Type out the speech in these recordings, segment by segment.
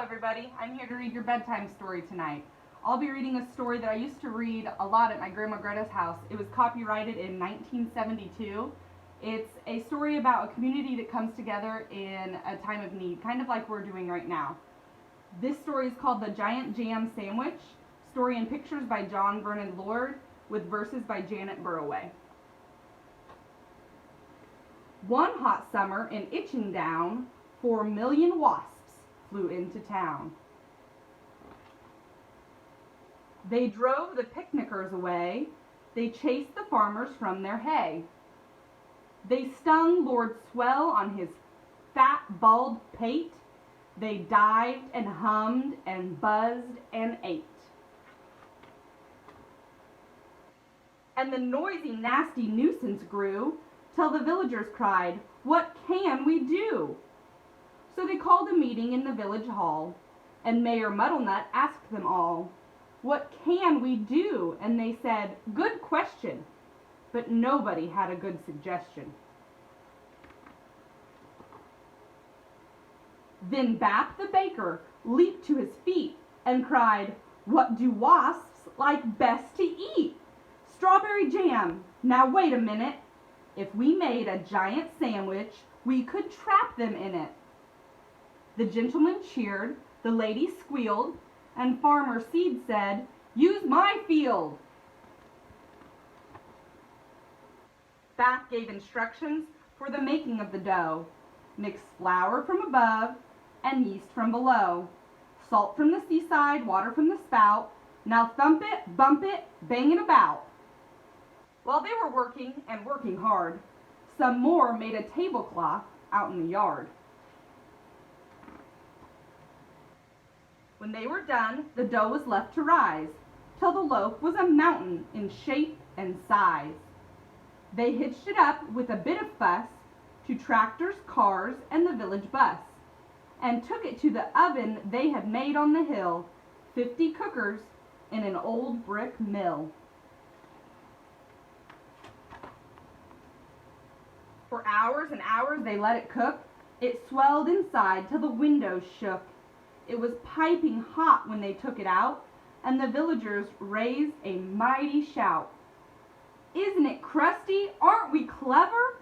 everybody. I'm here to read your bedtime story tonight. I'll be reading a story that I used to read a lot at my Grandma Greta's house. It was copyrighted in 1972. It's a story about a community that comes together in a time of need, kind of like we're doing right now. This story is called The Giant Jam Sandwich, story and pictures by John Vernon Lord, with verses by Janet Burroway. One hot summer in Itching Down, 4 million wasps flew into town. They drove the picnickers away. They chased the farmers from their hay. They stung Lord Swell on his fat, bald pate. They dived and hummed and buzzed and ate. And the noisy, nasty nuisance grew till the villagers cried, "What can we do?" So they called a meeting in the village hall, and Mayor Muddlenut asked them all, "What can we do?" And they said, "Good question," but nobody had a good suggestion. Then Bap the baker leaped to his feet and cried, "What do wasps like best to eat?" "Strawberry jam. Now wait a minute. If we made a giant sandwich, we could trap them in it." The gentleman cheered, the lady squealed, and Farmer Seed said, "Use my field." Bap gave instructions for the making of the dough. Mix flour from above and yeast from below. Salt from the seaside, water from the spout. Now thump it, bump it, bang it about. While they were working, and working hard, some more made a tablecloth out in the yard. When they were done, the dough was left to rise, till the loaf was a mountain in shape and size. They hitched it up with a bit of fuss to tractors, cars, and the village bus, and took it to the oven they had made on the hill, 50 cookers in an old brick mill. For hours and hours they let it cook. It swelled inside till the windows shook. It was piping hot when they took it out, and the villagers raised a mighty shout. "Isn't it crusty? Aren't we clever?"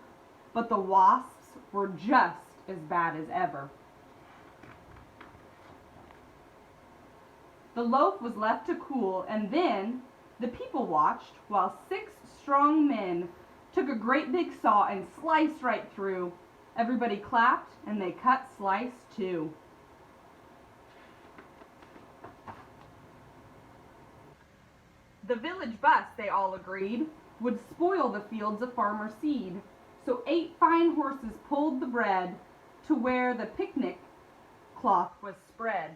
But the wasps were just as bad as ever. The loaf was left to cool, and then the people watched while 6 strong men took a great big saw and sliced right through. Everybody clapped, and they cut slice too. The village bus, they all agreed, would spoil the fields of Farmer Seed, so 8 fine horses pulled the bread to where the picnic cloth was spread.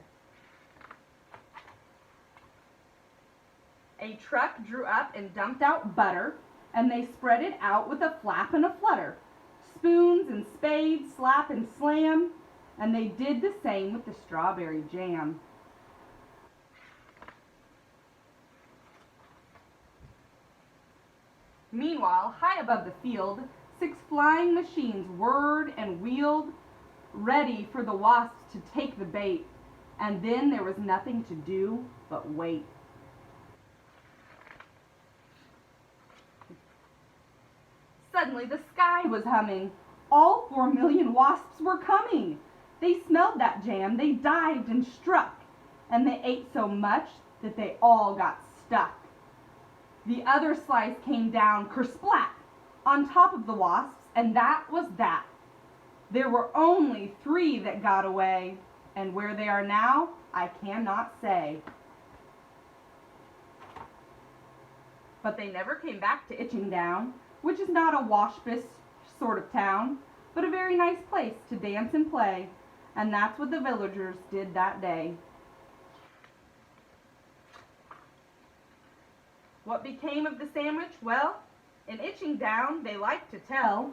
A truck drew up and dumped out butter, and they spread it out with a flap and a flutter. Spoons and spades, slap and slam, and they did the same with the strawberry jam. Meanwhile, high above the field, 6 flying machines whirred and wheeled, ready for the wasps to take the bait, and then there was nothing to do but wait. Suddenly the sky was humming. All 4 million wasps were coming. They smelled that jam, they dived and struck, and they ate so much that they all got stuck. The other slice came down kersplat on top of the wasps, and that was that. There were only 3 that got away, and where they are now, I cannot say. But they never came back to Itching Down, which is not a waspish sort of town, but a very nice place to dance and play, and that's what the villagers did that day. What became of the sandwich? Well, in Itching Down, they like to tell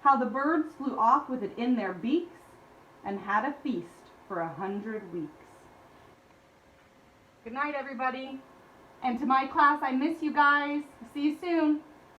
how the birds flew off with it in their beaks and had a feast for 100 weeks. Good night, everybody. And to my class, I miss you guys. See you soon.